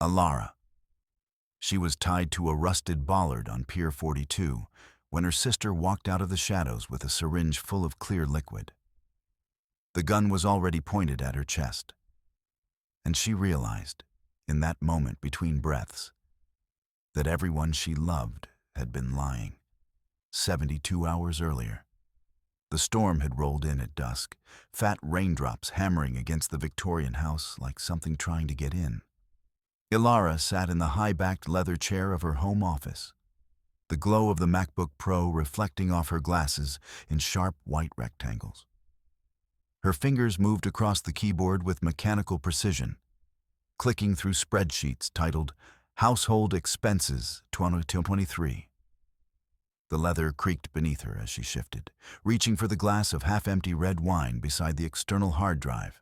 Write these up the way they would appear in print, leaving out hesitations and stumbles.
Elara. She was tied to a rusted bollard on Pier 42 when her sister walked out of the shadows with a syringe full of clear liquid. The gun was already pointed at her chest, and she realized, in that moment between breaths, that everyone she loved had been lying. 72 hours earlier, the storm had rolled in at dusk, fat raindrops hammering against the Victorian house like something trying to get in. Elara sat in the high-backed leather chair of her home office, the glow of the MacBook Pro reflecting off her glasses in sharp white rectangles. Her fingers moved across the keyboard with mechanical precision, clicking through spreadsheets titled Household Expenses 2023. The leather creaked beneath her as she shifted, reaching for the glass of half-empty red wine beside the external hard drive.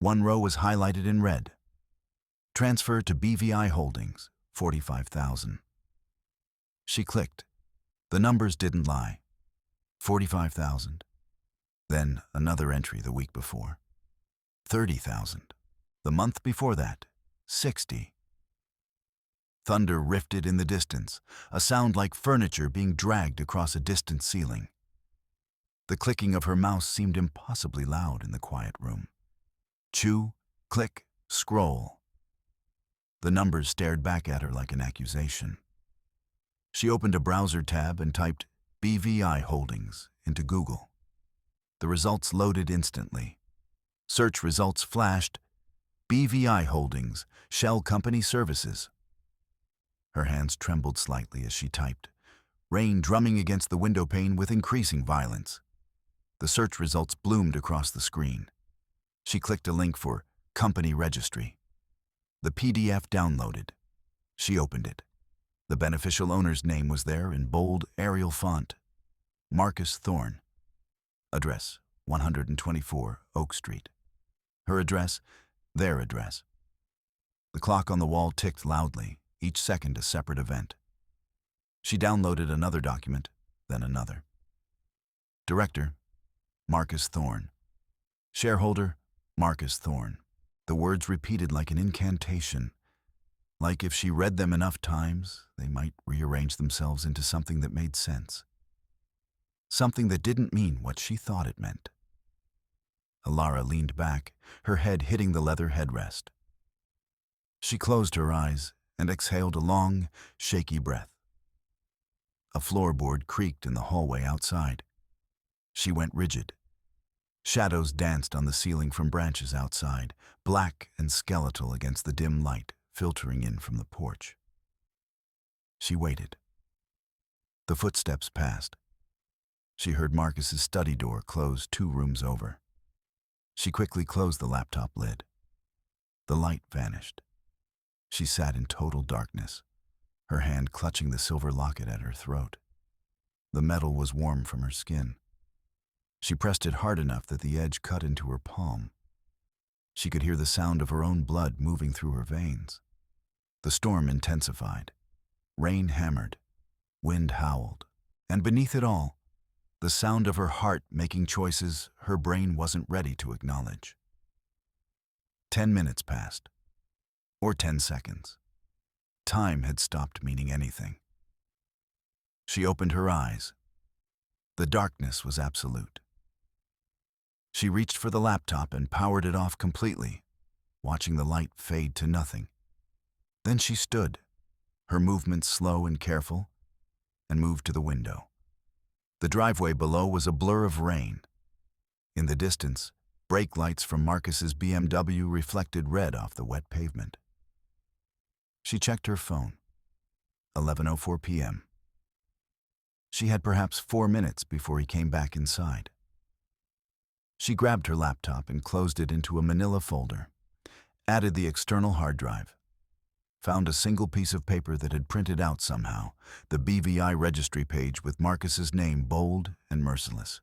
One row was highlighted in red. Transfer to BVI-Holdings, $45,000. She clicked. The numbers didn't lie. $45,000. Then another entry the week before. $30,000. The month before that, $60,000. Thunder rifted in the distance, a sound like furniture being dragged across a distant ceiling. The clicking of her mouse seemed impossibly loud in the quiet room. Chew, click, scroll. The numbers stared back at her like an accusation. She opened a browser tab and typed BVI-Holdings into Google. The results loaded instantly. Search results flashed, BVI-Holdings, Shell Company Services. Her hands trembled slightly as she typed, rain drumming against the window pane with increasing violence. The search results bloomed across the screen. She clicked a link for Company Registry. The PDF downloaded. She opened it. The beneficial owner's name was there in bold Arial font. Marcus Thorne. Address, 124 Oak Street. Her address, their address. The clock on the wall ticked loudly, each second a separate event. She downloaded another document, then another. Director, Marcus Thorne. Shareholder, Marcus Thorne. The words repeated like an incantation, like if she read them enough times, they might rearrange themselves into something that made sense. Something that didn't mean what she thought it meant. Elara leaned back, her head hitting the leather headrest. She closed her eyes and exhaled a long, shaky breath. A floorboard creaked in the hallway outside. She went rigid. Shadows danced on the ceiling from branches outside, black and skeletal against the dim light filtering in from the porch. She waited. The footsteps passed. She heard Marcus's study door close 2 rooms over. She quickly closed the laptop lid. The light vanished. She sat in total darkness, her hand clutching the silver locket at her throat. The metal was warm from her skin. She pressed it hard enough that the edge cut into her palm. She could hear the sound of her own blood moving through her veins. The storm intensified. Rain hammered. Wind howled. And beneath it all, the sound of her heart making choices her brain wasn't ready to acknowledge. 10 minutes passed. Or 10 seconds. Time had stopped meaning anything. She opened her eyes. The darkness was absolute. She reached for the laptop and powered it off completely, watching the light fade to nothing. Then she stood, her movements slow and careful, and moved to the window. The driveway below was a blur of rain. In the distance, brake lights from Marcus's BMW reflected red off the wet pavement. She checked her phone. 11:04 p.m. She had perhaps 4 minutes before he came back inside. She grabbed her laptop and closed it into a manila folder, added the external hard drive, found a single piece of paper that had printed out somehow, the BVI registry page with Marcus's name bold and merciless.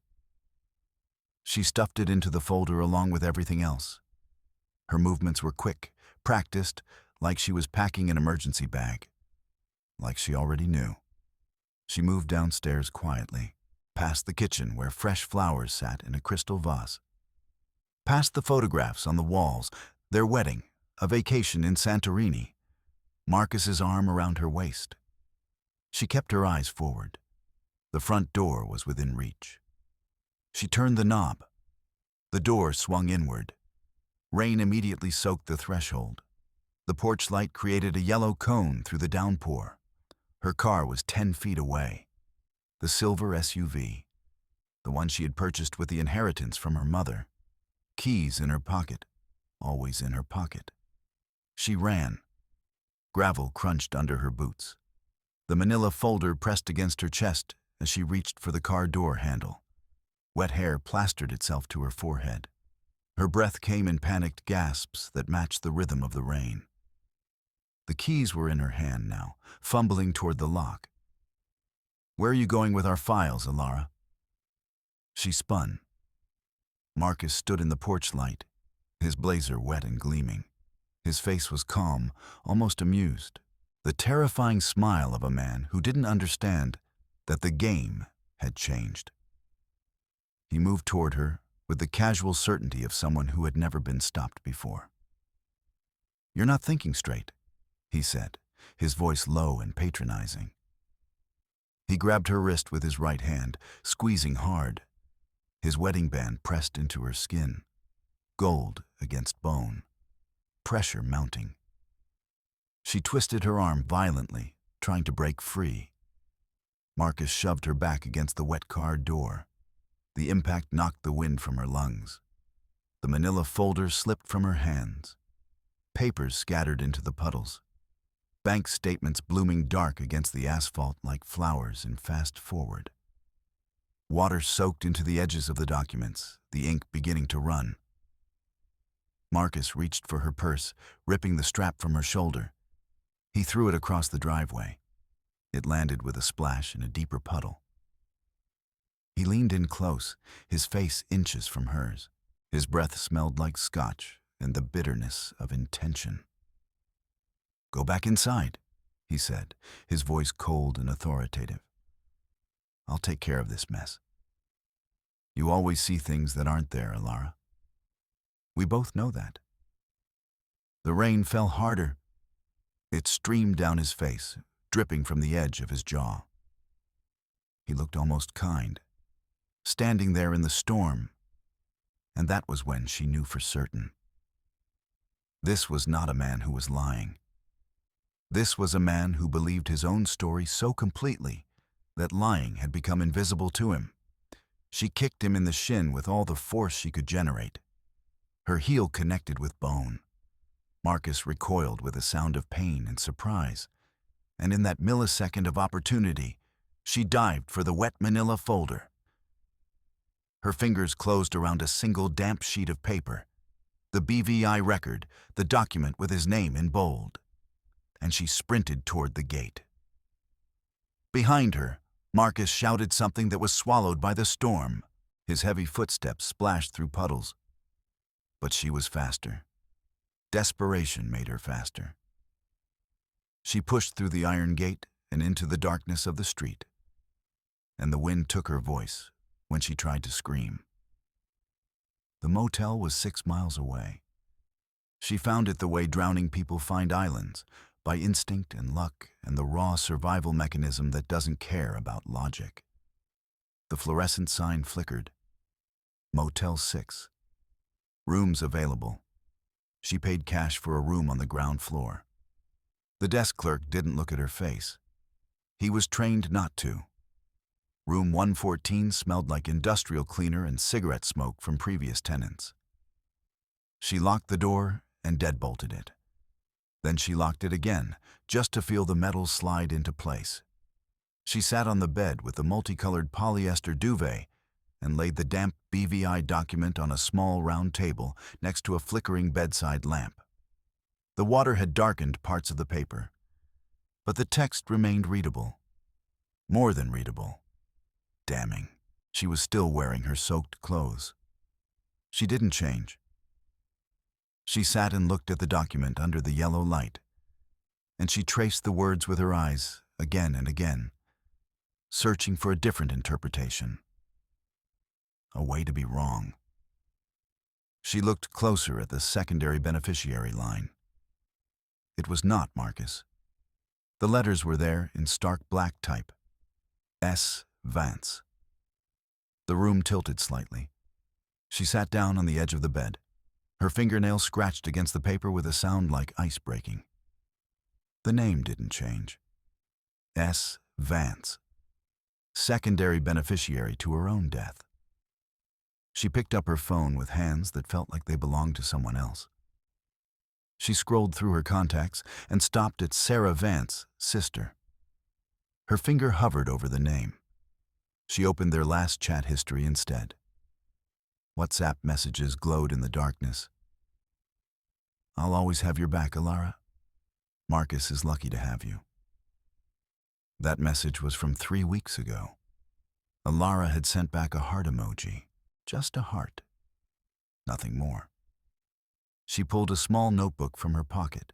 She stuffed it into the folder along with everything else. Her movements were quick, practiced, like she was packing an emergency bag. Like she already knew. She moved downstairs quietly, past the kitchen where fresh flowers sat in a crystal vase. Past the photographs on the walls, their wedding, a vacation in Santorini, Marcus's arm around her waist. She kept her eyes forward. The front door was within reach. She turned the knob. The door swung inward. Rain immediately soaked the threshold. The porch light created a yellow cone through the downpour. Her car was 10 feet away. The silver SUV, the one she had purchased with the inheritance from her mother. Keys in her pocket, always in her pocket. She ran. Gravel crunched under her boots. The manila folder pressed against her chest as she reached for the car door handle. Wet hair plastered itself to her forehead. Her breath came in panicked gasps that matched the rhythm of the rain. The keys were in her hand now, fumbling toward the lock. "Where are you going with our files, Elara?" She spun. Marcus stood in the porch light, his blazer wet and gleaming. His face was calm, almost amused, the terrifying smile of a man who didn't understand that the game had changed. He moved toward her with the casual certainty of someone who had never been stopped before. "You're not thinking straight," he said, his voice low and patronizing. He grabbed her wrist with his right hand, squeezing hard. His wedding band pressed into her skin, gold against bone, pressure mounting. She twisted her arm violently, trying to break free. Marcus shoved her back against the wet car door. The impact knocked the wind from her lungs. The manila folder slipped from her hands. Papers scattered into the puddles. Bank statements blooming dark against the asphalt like flowers in fast forward. Water soaked into the edges of the documents, the ink beginning to run. Marcus reached for her purse, ripping the strap from her shoulder. He threw it across the driveway. It landed with a splash in a deeper puddle. He leaned in close, his face inches from hers. His breath smelled like scotch and the bitterness of intention. "Go back inside," he said, his voice cold and authoritative. "I'll take care of this mess. You always see things that aren't there, Elara. We both know that." The rain fell harder. It streamed down his face, dripping from the edge of his jaw. He looked almost kind, standing there in the storm, and that was when she knew for certain. This was not a man who was lying. This was a man who believed his own story so completely that lying had become invisible to him. She kicked him in the shin with all the force she could generate. Her heel connected with bone. Marcus recoiled with a sound of pain and surprise, and in that millisecond of opportunity, she dived for the wet manila folder. Her fingers closed around a single damp sheet of paper, the BVI record, the document with his name in bold, and she sprinted toward the gate. Behind her, Marcus shouted something that was swallowed by the storm. His heavy footsteps splashed through puddles. But she was faster. Desperation made her faster. She pushed through the iron gate and into the darkness of the street, and the wind took her voice when she tried to scream. The motel was 6 miles away. She found it the way drowning people find islands, by instinct and luck and the raw survival mechanism that doesn't care about logic. The fluorescent sign flickered. Motel 6. Rooms available. She paid cash for a room on the ground floor. The desk clerk didn't look at her face. He was trained not to. Room 114 smelled like industrial cleaner and cigarette smoke from previous tenants. She locked the door and deadbolted it. Then she locked it again, just to feel the metal slide into place. She sat on the bed with the multicolored polyester duvet and laid the damp BVI document on a small round table next to a flickering bedside lamp. The water had darkened parts of the paper, but the text remained readable. More than readable. Damning. She was still wearing her soaked clothes. She didn't change. She sat and looked at the document under the yellow light, and she traced the words with her eyes again and again, searching for a different interpretation. A way to be wrong. She looked closer at the secondary beneficiary line. It was not Marcus. The letters were there in stark black type. S. Vance. The room tilted slightly. She sat down on the edge of the bed. Her fingernails scratched against the paper with a sound like ice breaking. The name didn't change. S. Vance. Secondary beneficiary to her own death. She picked up her phone with hands that felt like they belonged to someone else. She scrolled through her contacts and stopped at Sarah Vance, sister. Her finger hovered over the name. She opened their last chat history instead. WhatsApp messages glowed in the darkness. I'll always have your back, Elara. Marcus is lucky to have you. That message was from 3 weeks ago. Elara had sent back a heart emoji. Just a heart. Nothing more. She pulled a small notebook from her pocket.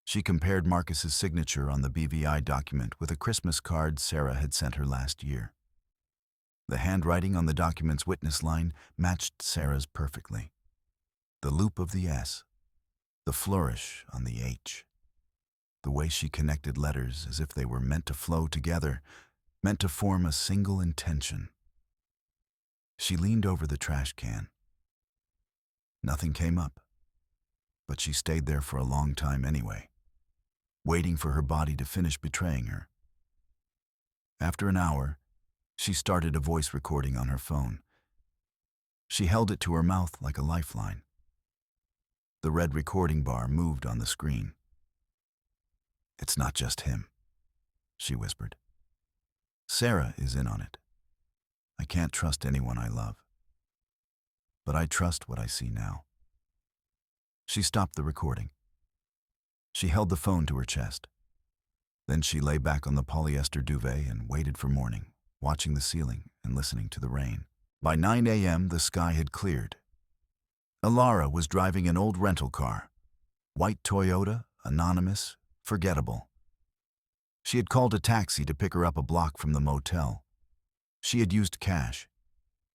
She compared Marcus's signature on the BVI document with a Christmas card Sarah had sent her last year. The handwriting on the document's witness line matched Sarah's perfectly. The loop of the S, the flourish on the H, the way she connected letters as if they were meant to flow together, meant to form a single intention. She leaned over the trash can. Nothing came up, but she stayed there for a long time anyway, waiting for her body to finish betraying her. After an hour, she started a voice recording on her phone. She held it to her mouth like a lifeline. The red recording bar moved on the screen. It's not just him, she whispered. Sarah is in on it. I can't trust anyone I love. But I trust what I see now. She stopped the recording. She held the phone to her chest. Then she lay back on the polyester duvet and waited for morning, watching the ceiling and listening to the rain. By 9 a.m., the sky had cleared. Elara was driving an old rental car. White Toyota, anonymous, forgettable. She had called a taxi to pick her up a block from the motel. She had used cash.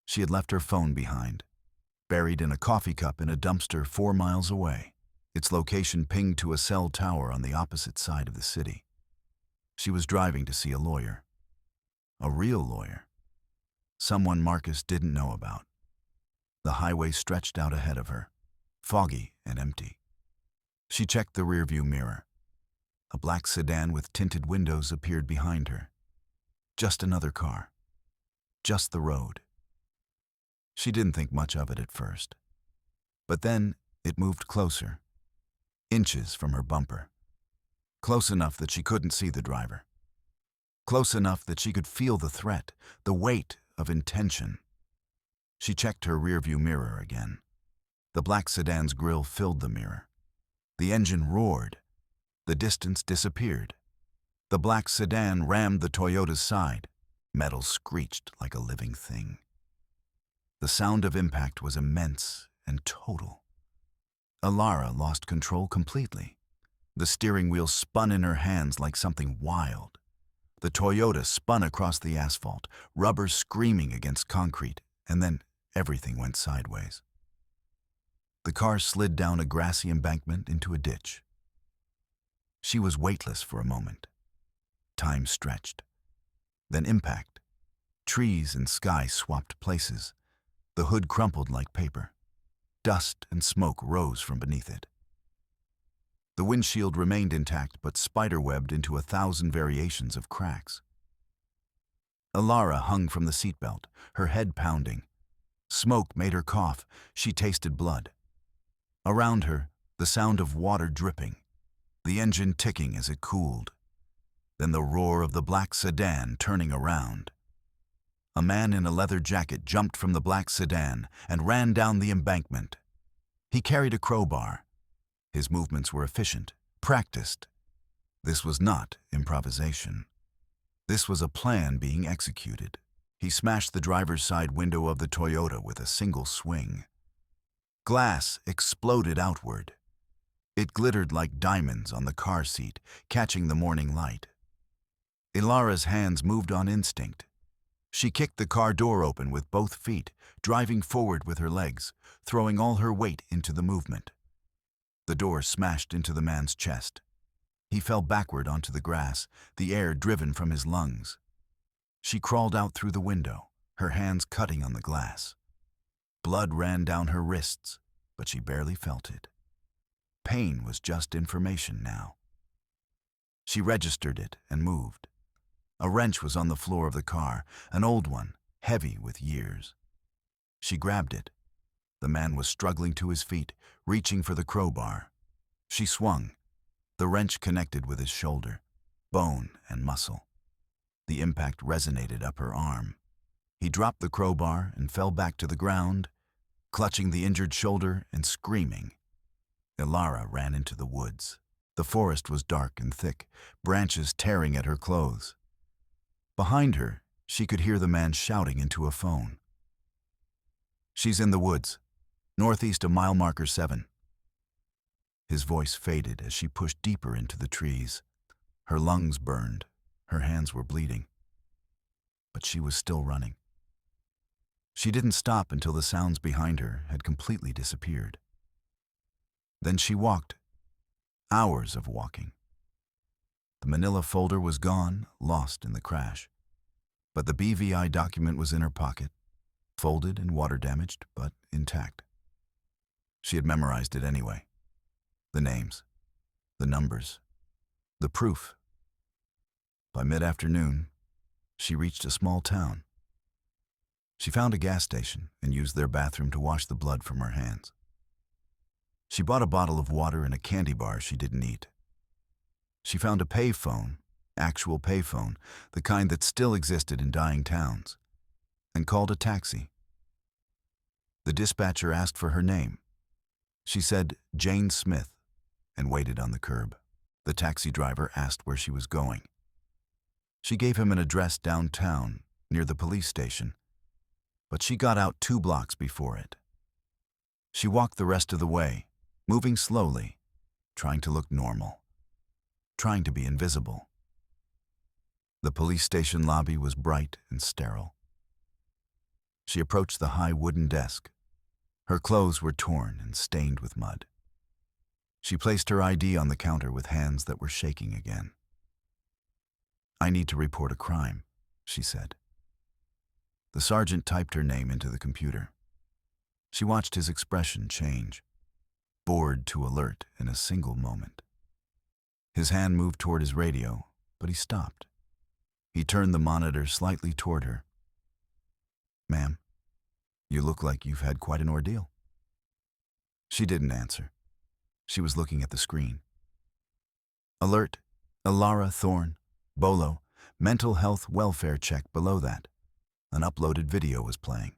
She had left her phone behind, buried in a coffee cup in a dumpster 4 miles away, its location pinged to a cell tower on the opposite side of the city. She was driving to see a lawyer. A real lawyer. Someone Marcus didn't know about. The highway stretched out ahead of her, foggy and empty. She checked the rearview mirror. A black sedan with tinted windows appeared behind her. Just another car. Just the road. She didn't think much of it at first. But then it moved closer, inches from her bumper. Close enough that she couldn't see the driver. Close enough that she could feel the threat, the weight of intention. She checked her rearview mirror again. The black sedan's grille filled the mirror. The engine roared. The distance disappeared. The black sedan rammed the Toyota's side. Metal screeched like a living thing. The sound of impact was immense and total. Elara lost control completely. The steering wheel spun in her hands like something wild. The Toyota spun across the asphalt, rubber screaming against concrete, and then everything went sideways. The car slid down a grassy embankment into a ditch. She was weightless for a moment. Time stretched. Then impact. Trees and sky swapped places. The hood crumpled like paper. Dust and smoke rose from beneath it. The windshield remained intact but spiderwebbed into 1,000 variations of cracks. Elara hung from the seatbelt, her head pounding. Smoke made her cough. She tasted blood. Around her, the sound of water dripping, the engine ticking as it cooled. Then the roar of the black sedan turning around. A man in a leather jacket jumped from the black sedan and ran down the embankment. He carried a crowbar. His movements were efficient, practiced. This was not improvisation. This was a plan being executed. He smashed the driver's side window of the Toyota with a single swing. Glass exploded outward. It glittered like diamonds on the car seat, catching the morning light. Elara's hands moved on instinct. She kicked the car door open with both feet, driving forward with her legs, throwing all her weight into the movement. The door smashed into the man's chest. He fell backward onto the grass, the air driven from his lungs. She crawled out through the window, her hands cutting on the glass. Blood ran down her wrists, but she barely felt it. Pain was just information now. She registered it and moved. A wrench was on the floor of the car, an old one, heavy with years. She grabbed it. The man was struggling to his feet, reaching for the crowbar. She swung. The wrench connected with his shoulder, bone and muscle. The impact resonated up her arm. He dropped the crowbar and fell back to the ground, clutching the injured shoulder and screaming. Elara ran into the woods. The forest was dark and thick, branches tearing at her clothes. Behind her, she could hear the man shouting into a phone. "She's in the woods, northeast of mile marker 7. His voice faded as she pushed deeper into the trees. Her lungs burned, her hands were bleeding. But she was still running. She didn't stop until the sounds behind her had completely disappeared. Then she walked. Hours of walking. The manila folder was gone, lost in the crash. But the BVI document was in her pocket, folded and water-damaged, but intact. She had memorized it anyway. The names, the numbers, the proof. By mid-afternoon, she reached a small town. She found a gas station and used their bathroom to wash the blood from her hands. She bought a bottle of water and a candy bar she didn't eat. She found a payphone, actual payphone, the kind that still existed in dying towns, and called a taxi. The dispatcher asked for her name. She said Jane Smith and waited on the curb. The taxi driver asked where she was going. She gave him an address downtown near the police station, but she got out 2 blocks before it. She walked the rest of the way, moving slowly, trying to look normal, trying to be invisible. The police station lobby was bright and sterile. She approached the high wooden desk. Her clothes were torn and stained with mud. She placed her ID on the counter with hands that were shaking again. "I need to report a crime," she said. The sergeant typed her name into the computer. She watched his expression change, bored to alert in a single moment. His hand moved toward his radio, but he stopped. He turned the monitor slightly toward her. "Ma'am, you look like you've had quite an ordeal." She didn't answer. She was looking at the screen. Alert, Elara Thorne, Bolo, mental health welfare check below that. An uploaded video was playing.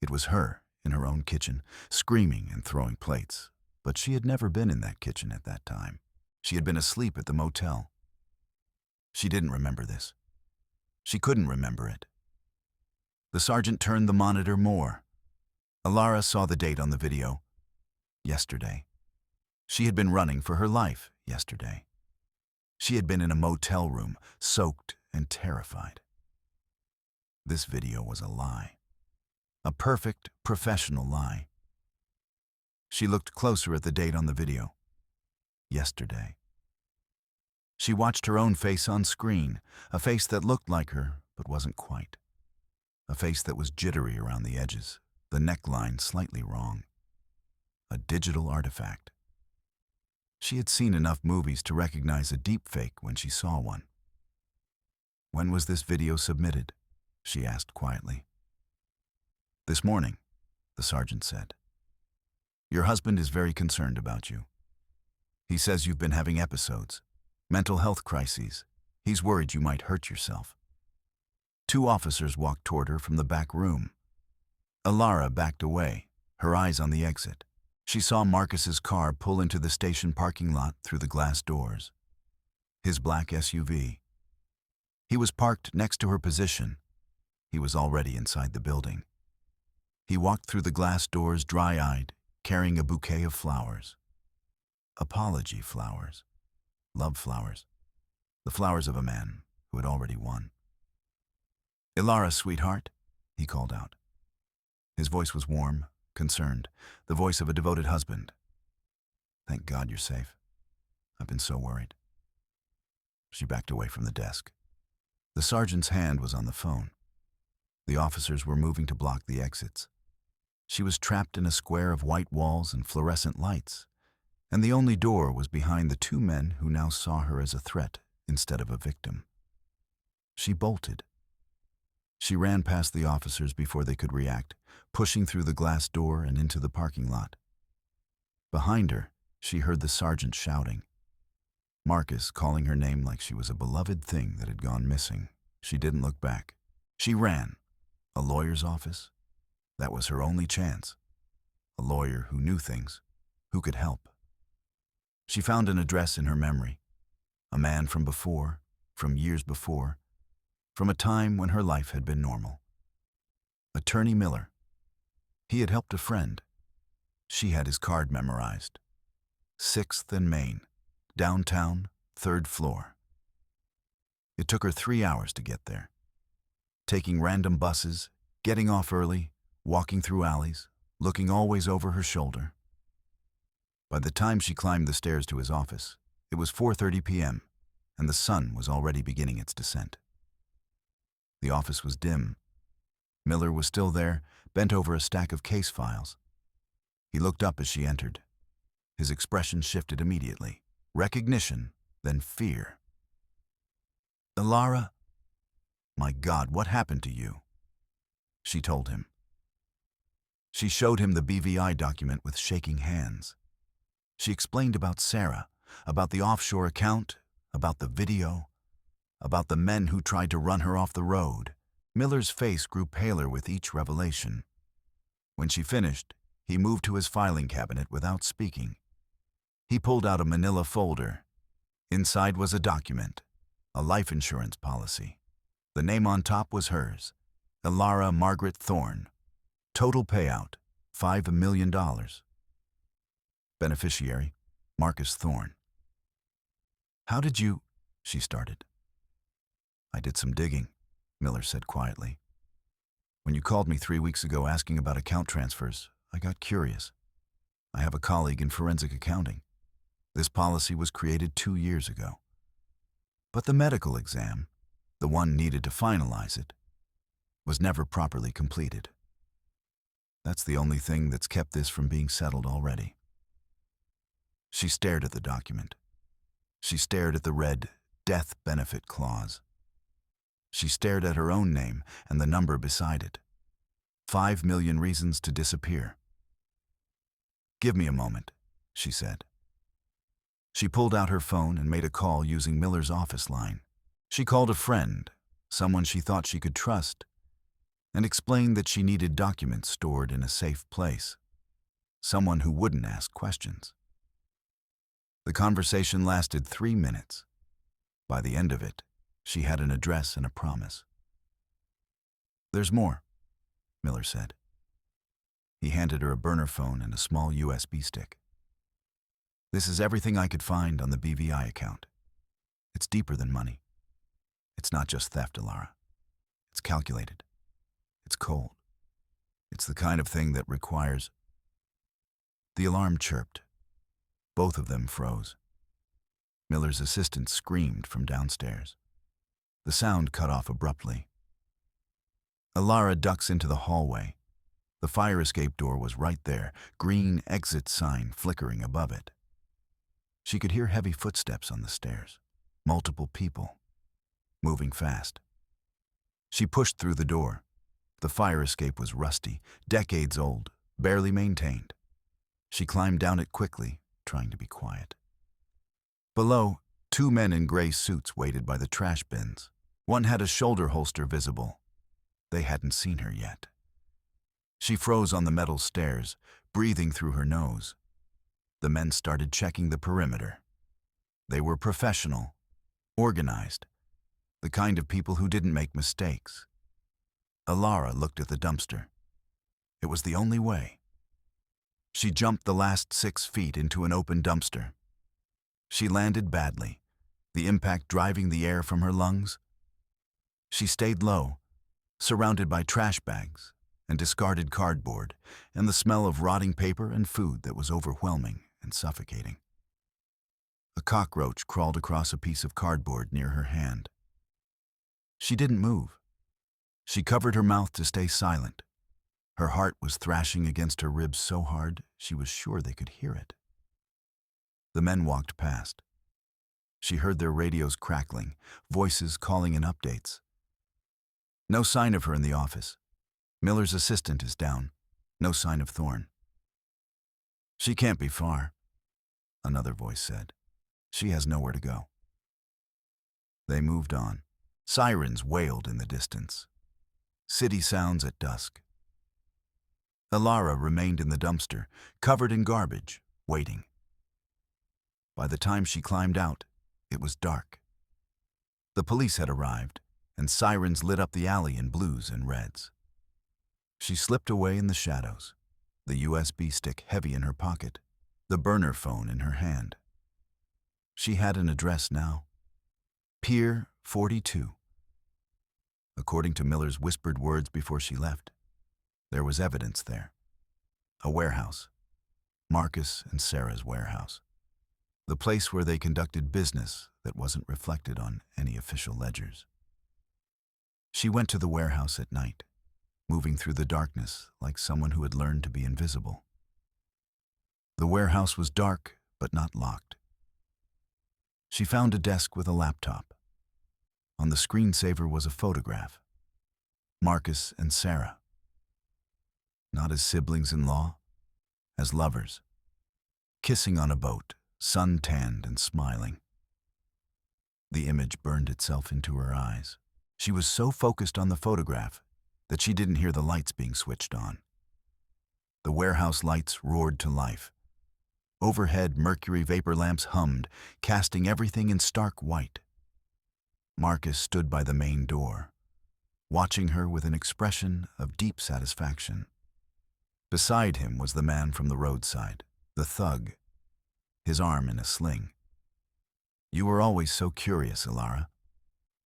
It was her, in her own kitchen, screaming and throwing plates. But she had never been in that kitchen at that time. She had been asleep at the motel. She didn't remember this. She couldn't remember it. The sergeant turned the monitor more. Elara saw the date on the video. Yesterday. She had been running for her life yesterday. She had been in a motel room, soaked and terrified. This video was a lie. A perfect, professional lie. She looked closer at the date on the video. Yesterday. She watched her own face on screen, a face that looked like her but wasn't quite. A face that was jittery around the edges, the neckline slightly wrong. A digital artifact. She had seen enough movies to recognize a deepfake when she saw one. "When was this video submitted?" she asked quietly. "This morning," the sergeant said. "Your husband is very concerned about you. He says you've been having episodes, mental health crises. He's worried you might hurt yourself." 2 officers walked toward her from the back room. Elara backed away, her eyes on the exit. She saw Marcus's car pull into the station parking lot through the glass doors. His black SUV. He was parked next to her position. He was already inside the building. He walked through the glass doors dry-eyed, carrying a bouquet of flowers. Apology flowers. Love flowers. The flowers of a man who had already won. "Elara, sweetheart," he called out. His voice was warm, concerned, the voice of a devoted husband. Thank God you're safe. I've been so worried. She backed away from the desk. The sergeant's hand was on the phone. The officers were moving to block the exits. She was trapped in a square of white walls and fluorescent lights, and the only door was behind the two men who now saw her as a threat instead of a victim. She bolted. She ran past the officers before they could react, pushing through the glass door and into the parking lot. Behind her, she heard the sergeant shouting. Marcus calling her name like she was a beloved thing that had gone missing. She didn't look back. She ran. A lawyer's office? That was her only chance. A lawyer who knew things, who could help. She found an address in her memory. A man from before, from years before, from a time when her life had been normal. Attorney Miller. He had helped a friend. She had his card memorized. 6th and Main, downtown, 3rd floor. It took her 3 hours to get there. Taking random buses, getting off early, walking through alleys, looking always over her shoulder. By the time she climbed the stairs to his office, it was 4:30 p.m., and the sun was already beginning its descent. The office was dim. Miller was still there, bent over a stack of case files. He looked up as she entered. His expression shifted immediately. Recognition, then fear. "Elara? My God, what happened to you?" She told him. She showed him the BVI document with shaking hands. She explained about Sarah, about the offshore account, about the video, about the men who tried to run her off the road. Miller's face grew paler with each revelation. When she finished, he moved to his filing cabinet without speaking. He pulled out a manila folder. Inside was a document, a life insurance policy. The name on top was hers, Elara Margaret Thorne. Total payout, $5 million. Beneficiary, Marcus Thorne. "How did you—" she started. "I did some digging," Miller said quietly. "When you called me 3 weeks ago asking about account transfers, I got curious. I have a colleague in forensic accounting. This policy was created 2 years ago. But the medical exam, the one needed to finalize it, was never properly completed. That's the only thing that's kept this from being settled already." She stared at the document. She stared at the red death benefit clause. She stared at her own name and the number beside it. 5 million reasons to disappear. "Give me a moment," she said. She pulled out her phone and made a call using Miller's office line. She called a friend, someone she thought she could trust, and explained that she needed documents stored in a safe place, someone who wouldn't ask questions. The conversation lasted 3 minutes. By the end of it, she had an address and a promise. "There's more," Miller said. He handed her a burner phone and a small USB stick. "This is everything I could find on the BVI account. It's deeper than money. It's not just theft, Elara. It's calculated. It's cold. It's the kind of thing that requires—" The alarm chirped. Both of them froze. Miller's assistant screamed from downstairs. The sound cut off abruptly. Elara ducks into the hallway. The fire escape door was right there, green exit sign flickering above it. She could hear heavy footsteps on the stairs. Multiple people. Moving fast. She pushed through the door. The fire escape was rusty, decades old, barely maintained. She climbed down it quickly, trying to be quiet. Below, 2 men in gray suits waited by the trash bins. One had a shoulder holster visible. They hadn't seen her yet. She froze on the metal stairs, breathing through her nose. The men started checking the perimeter. They were professional, organized, the kind of people who didn't make mistakes. Elara looked at the dumpster. It was the only way. She jumped the last 6 feet into an open dumpster. She landed badly, the impact driving the air from her lungs. She stayed low, surrounded by trash bags and discarded cardboard and the smell of rotting paper and food that was overwhelming and suffocating. A cockroach crawled across a piece of cardboard near her hand. She didn't move. She covered her mouth to stay silent. Her heart was thrashing against her ribs so hard she was sure they could hear it. The men walked past. She heard their radios crackling, voices calling in updates. No sign of her in the office. Miller's assistant is down. No sign of Thorne. She can't be far, another voice said. She has nowhere to go. They moved on. Sirens wailed in the distance. City sounds at dusk. Elara remained in the dumpster, covered in garbage, waiting. By the time she climbed out, it was dark. The police had arrived, and sirens lit up the alley in blues and reds. She slipped away in the shadows, the USB stick heavy in her pocket, the burner phone in her hand. She had an address now. Pier 42. According to Miller's whispered words before she left, there was evidence there. A warehouse. Marcus and Sarah's warehouse. The place where they conducted business that wasn't reflected on any official ledgers. She went to the warehouse at night, moving through the darkness like someone who had learned to be invisible. The warehouse was dark, but not locked. She found a desk with a laptop. On the screensaver was a photograph. Marcus and Sarah. Not as siblings-in-law, as lovers. Kissing on a boat, sun-tanned and smiling. The image burned itself into her eyes. She was so focused on the photograph that she didn't hear the lights being switched on. The warehouse lights roared to life. Overhead, mercury vapor lamps hummed, casting everything in stark white. Marcus stood by the main door, watching her with an expression of deep satisfaction. Beside him was the man from the roadside, the thug, his arm in a sling. "You were always so curious, Elara,"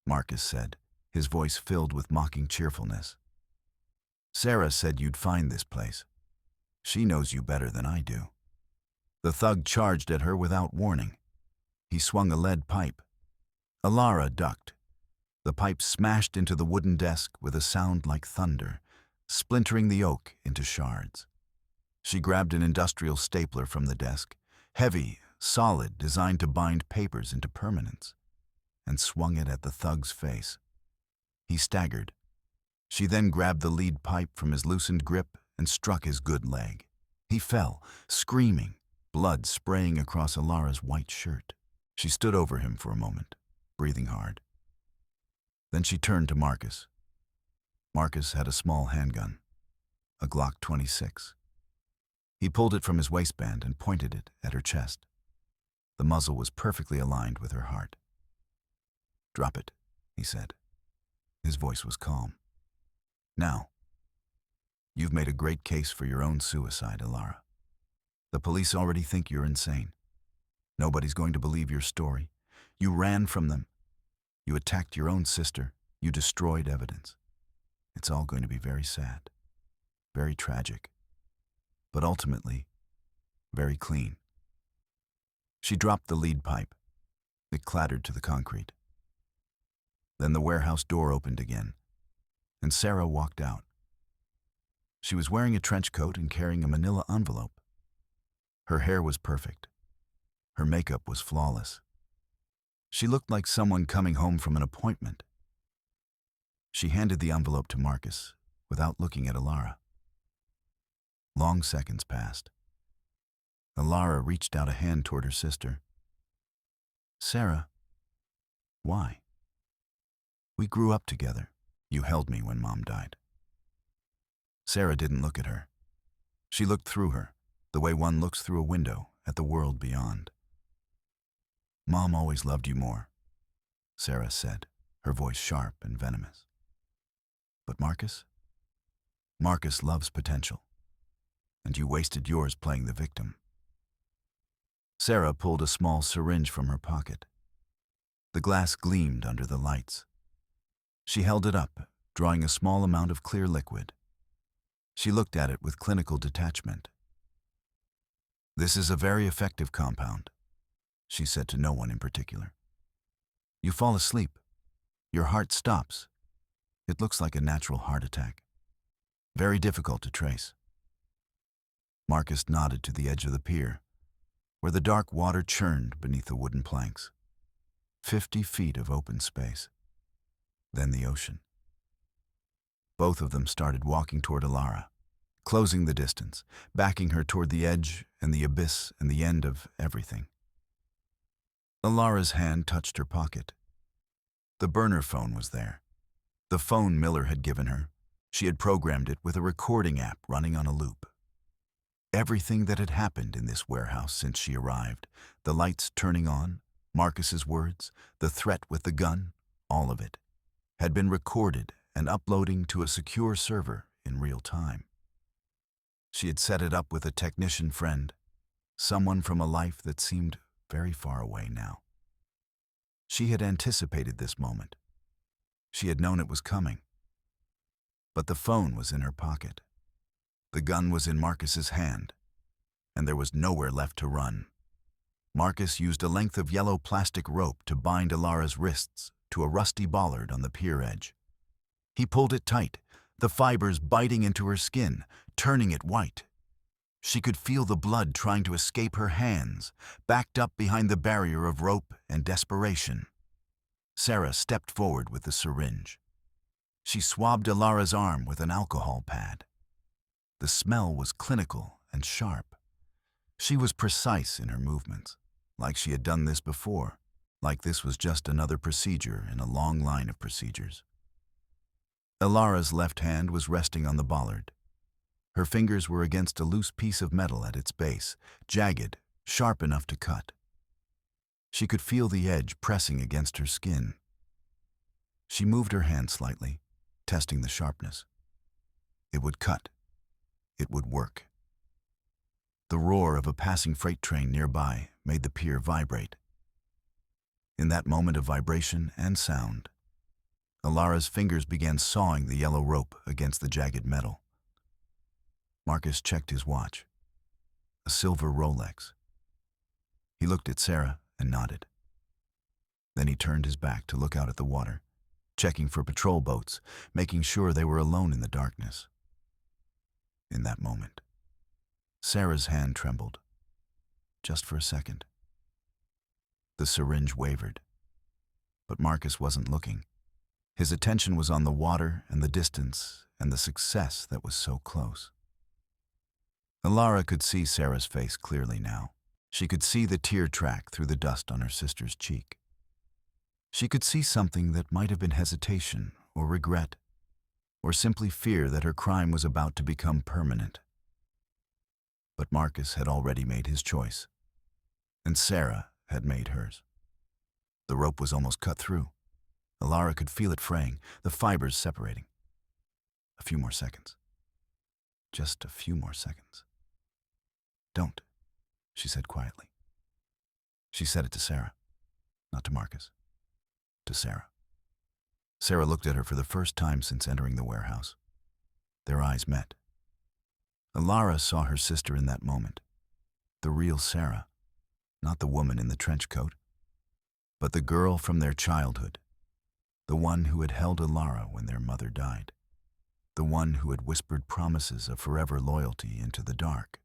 Marcus said, his voice filled with mocking cheerfulness. "Sarah said you'd find this place. She knows you better than I do." The thug charged at her without warning. He swung a lead pipe. Elara ducked. The pipe smashed into the wooden desk with a sound like thunder, splintering the oak into shards. She grabbed an industrial stapler from the desk, heavy, solid, designed to bind papers into permanence, and swung it at the thug's face. He staggered. She then grabbed the lead pipe from his loosened grip and struck his good leg. He fell, screaming, blood spraying across Elara's white shirt. She stood over him for a moment, breathing hard. Then she turned to Marcus. Marcus had a small handgun, a Glock 26. He pulled it from his waistband and pointed it at her chest. The muzzle was perfectly aligned with her heart. "Drop it," he said. His voice was calm. "Now, you've made a great case for your own suicide, Elara. The police already think you're insane. Nobody's going to believe your story. You ran from them. You attacked your own sister. You destroyed evidence. It's all going to be very sad, very tragic, but ultimately, very clean." She dropped the lead pipe. It clattered to the concrete. Then the warehouse door opened again, and Sarah walked out. She was wearing a trench coat and carrying a manila envelope. Her hair was perfect. Her makeup was flawless. She looked like someone coming home from an appointment. She handed the envelope to Marcus without looking at Elara. Long seconds passed. Elara reached out a hand toward her sister. "Sarah, why? We grew up together. You held me when Mom died." Sarah didn't look at her. She looked through her, the way one looks through a window at the world beyond. "Mom always loved you more," Sarah said, her voice sharp and venomous. "But Marcus? Marcus loves potential, and you wasted yours playing the victim." Sarah pulled a small syringe from her pocket. The glass gleamed under the lights. She held it up, drawing a small amount of clear liquid. She looked at it with clinical detachment. "This is a very effective compound," she said to no one in particular. "You fall asleep. Your heart stops. It looks like a natural heart attack. Very difficult to trace." Marcus nodded to the edge of the pier, where the dark water churned beneath the wooden planks. 50 feet of open space. Then the ocean. Both of them started walking toward Elara, closing the distance, backing her toward the edge and the abyss and the end of everything. Elara's hand touched her pocket. The burner phone was there. The phone Miller had given her. She had programmed it with a recording app running on a loop. Everything that had happened in this warehouse since she arrived, the lights turning on, Marcus's words, the threat with the gun, all of it, had been recorded and uploading to a secure server in real time. She had set it up with a technician friend, someone from a life that seemed very far away now. She had anticipated this moment. She had known it was coming. But the phone was in her pocket. The gun was in Marcus's hand, and there was nowhere left to run. Marcus used a length of yellow plastic rope to bind Elara's wrists to a rusty bollard on the pier edge. He pulled it tight, the fibers biting into her skin, turning it white. She could feel the blood trying to escape her hands, backed up behind the barrier of rope and desperation. Sarah stepped forward with the syringe. She swabbed Elara's arm with an alcohol pad. The smell was clinical and sharp. She was precise in her movements, like she had done this before, like this was just another procedure in a long line of procedures. Elara's left hand was resting on the bollard. Her fingers were against a loose piece of metal at its base, jagged, sharp enough to cut. She could feel the edge pressing against her skin. She moved her hand slightly, testing the sharpness. It would cut. It would work. The roar of a passing freight train nearby made the pier vibrate. In that moment of vibration and sound, Elara's fingers began sawing the yellow rope against the jagged metal. Marcus checked his watch. A silver Rolex. He looked at Sarah and nodded. Then he turned his back to look out at the water, checking for patrol boats, making sure they were alone in the darkness. In that moment, Sarah's hand trembled, just for a second. The syringe wavered, but Marcus wasn't looking. His attention was on the water and the distance and the success that was so close. Elara could see Sarah's face clearly now. She could see the tear track through the dust on her sister's cheek. She could see something that might have been hesitation or regret, or simply fear that her crime was about to become permanent. But Marcus had already made his choice, and Sarah had made hers. The rope was almost cut through. Elara could feel it fraying, the fibers separating. A few more seconds. Just a few more seconds. "Don't," she said quietly. She said it to Sarah, not to Marcus, to Sarah. Sarah looked at her for the first time since entering the warehouse. Their eyes met. Elara saw her sister in that moment, the real Sarah, not the woman in the trench coat, but the girl from their childhood, the one who had held Elara when their mother died, the one who had whispered promises of forever loyalty into the dark.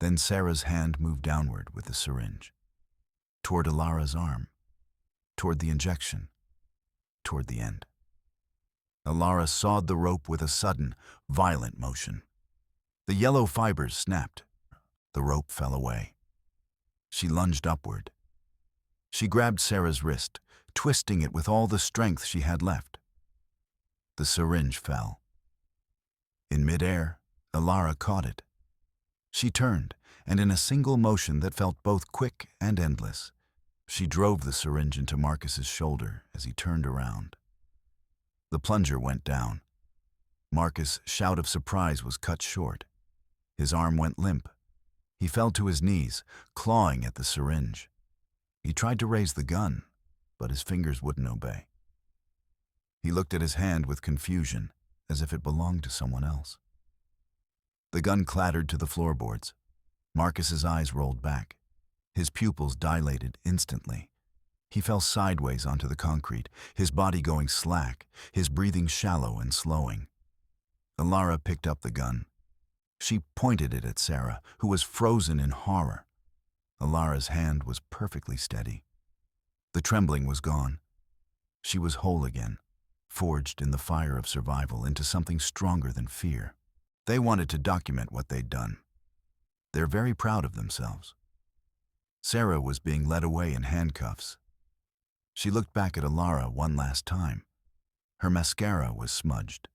Then Sarah's hand moved downward with the syringe, toward Elara's arm, toward the injection, toward the end. Elara sawed the rope with a sudden, violent motion. The yellow fibers snapped. The rope fell away. She lunged upward. She grabbed Sarah's wrist, twisting it with all the strength she had left. The syringe fell. In midair, Elara caught it. She turned, and in a single motion that felt both quick and endless, she drove the syringe into Marcus's shoulder as he turned around. The plunger went down. Marcus' shout of surprise was cut short. His arm went limp. He fell to his knees, clawing at the syringe. He tried to raise the gun, but his fingers wouldn't obey. He looked at his hand with confusion, as if it belonged to someone else. The gun clattered to the floorboards. Marcus's eyes rolled back. His pupils dilated instantly. He fell sideways onto the concrete, his body going slack, his breathing shallow and slowing. Elara picked up the gun. She pointed it at Sarah, who was frozen in horror. Elara's hand was perfectly steady. The trembling was gone. She was whole again, forged in the fire of survival into something stronger than fear. They wanted to document what they'd done. They're very proud of themselves. Sarah was being led away in handcuffs. She looked back at Elara one last time. Her mascara was smudged.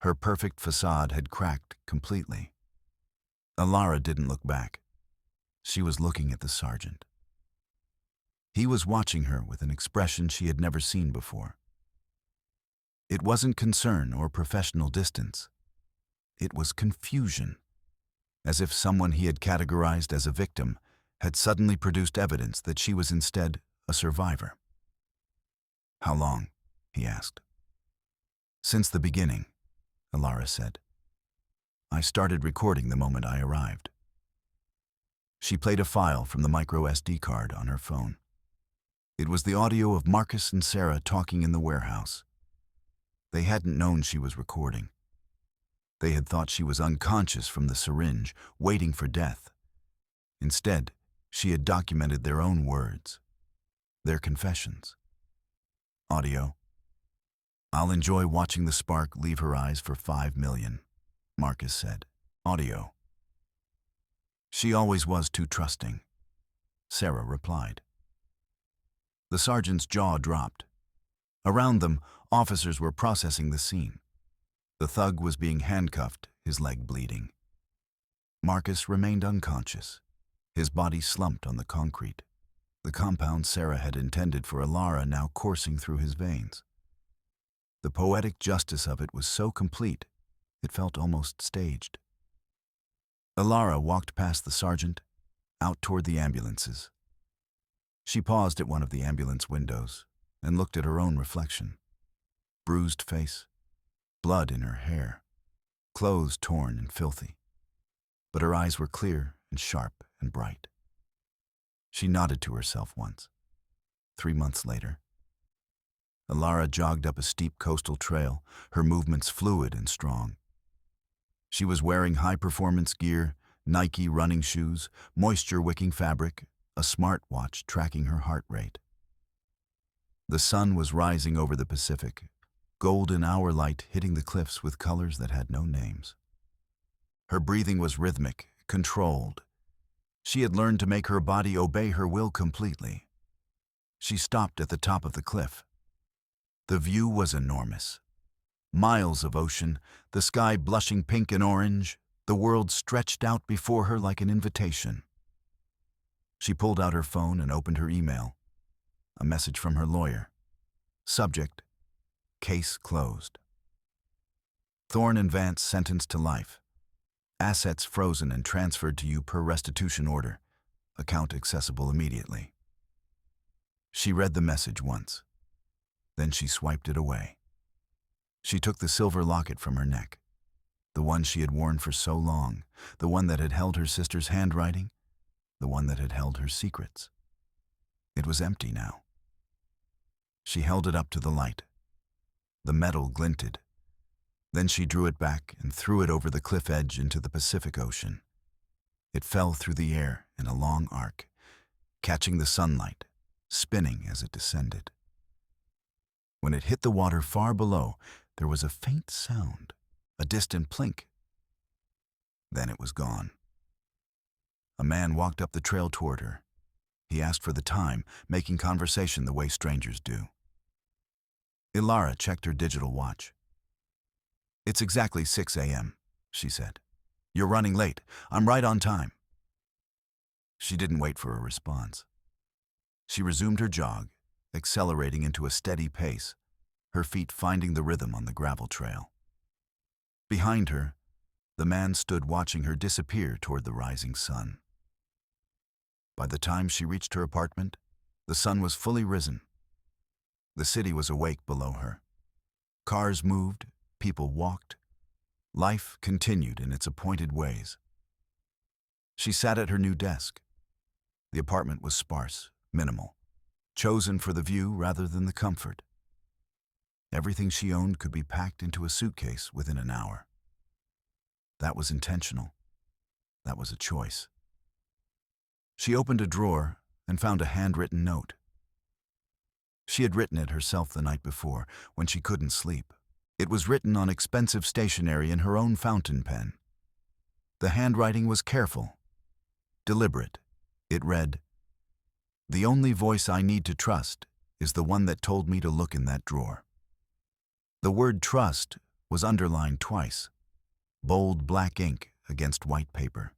Her perfect facade had cracked completely. Elara didn't look back. She was looking at the sergeant. He was watching her with an expression she had never seen before. It wasn't concern or professional distance. It was confusion, as if someone he had categorized as a victim had suddenly produced evidence that she was instead a survivor. "How long?" he asked. "Since the beginning," Elara said. "I started recording the moment I arrived." She played a file from the micro SD card on her phone. It was the audio of Marcus and Sarah talking in the warehouse. They hadn't known she was recording. They had thought she was unconscious from the syringe, waiting for death. Instead, she had documented their own words, their confessions. Audio. "I'll enjoy watching the spark leave her eyes for 5 million, Marcus said. Audio. "She always was too trusting," Sarah replied. The sergeant's jaw dropped. Around them, officers were processing the scene. The thug was being handcuffed, his leg bleeding. Marcus remained unconscious, his body slumped on the concrete, the compound Sarah had intended for Elara now coursing through his veins. The poetic justice of it was so complete, it felt almost staged. Elara walked past the sergeant, out toward the ambulances. She paused at one of the ambulance windows and looked at her own reflection. Bruised face, blood in her hair, clothes torn and filthy. But her eyes were clear and sharp and bright. She nodded to herself once. 3 months later, Elara jogged up a steep coastal trail, her movements fluid and strong. She was wearing high-performance gear, Nike running shoes, moisture-wicking fabric, a smartwatch tracking her heart rate. The sun was rising over the Pacific, golden hour light hitting the cliffs with colors that had no names. Her breathing was rhythmic, controlled. She had learned to make her body obey her will completely. She stopped at the top of the cliff. The view was enormous. Miles of ocean, the sky blushing pink and orange, the world stretched out before her like an invitation. She pulled out her phone and opened her email. A message from her lawyer. Subject: case closed. Thorne and Vance sentenced to life. Assets frozen and transferred to you per restitution order. Account accessible immediately. She read the message once. Then she swiped it away. She took the silver locket from her neck, the one she had worn for so long, the one that had held her sister's handwriting, the one that had held her secrets. It was empty now. She held it up to the light. The metal glinted. Then she drew it back and threw it over the cliff edge into the Pacific Ocean. It fell through the air in a long arc, catching the sunlight, spinning as it descended. When it hit the water far below, there was a faint sound, a distant plink. Then it was gone. A man walked up the trail toward her. He asked for the time, making conversation the way strangers do. Elara checked her digital watch. "It's exactly 6 a.m., she said. "You're running late. I'm right on time." She didn't wait for a response. She resumed her jog, accelerating into a steady pace, her feet finding the rhythm on the gravel trail. Behind her, the man stood watching her disappear toward the rising sun. By the time she reached her apartment, the sun was fully risen. The city was awake below her. Cars moved, people walked. Life continued in its appointed ways. She sat at her new desk. The apartment was sparse, minimal, chosen for the view rather than the comfort. Everything she owned could be packed into a suitcase within an hour. That was intentional. That was a choice. She opened a drawer and found a handwritten note. She had written it herself the night before, when she couldn't sleep. It was written on expensive stationery in her own fountain pen. The handwriting was careful, deliberate. It read, "The only voice I need to trust is the one that told me to look in that drawer." The word trust was underlined twice, bold black ink against white paper.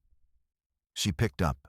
She picked up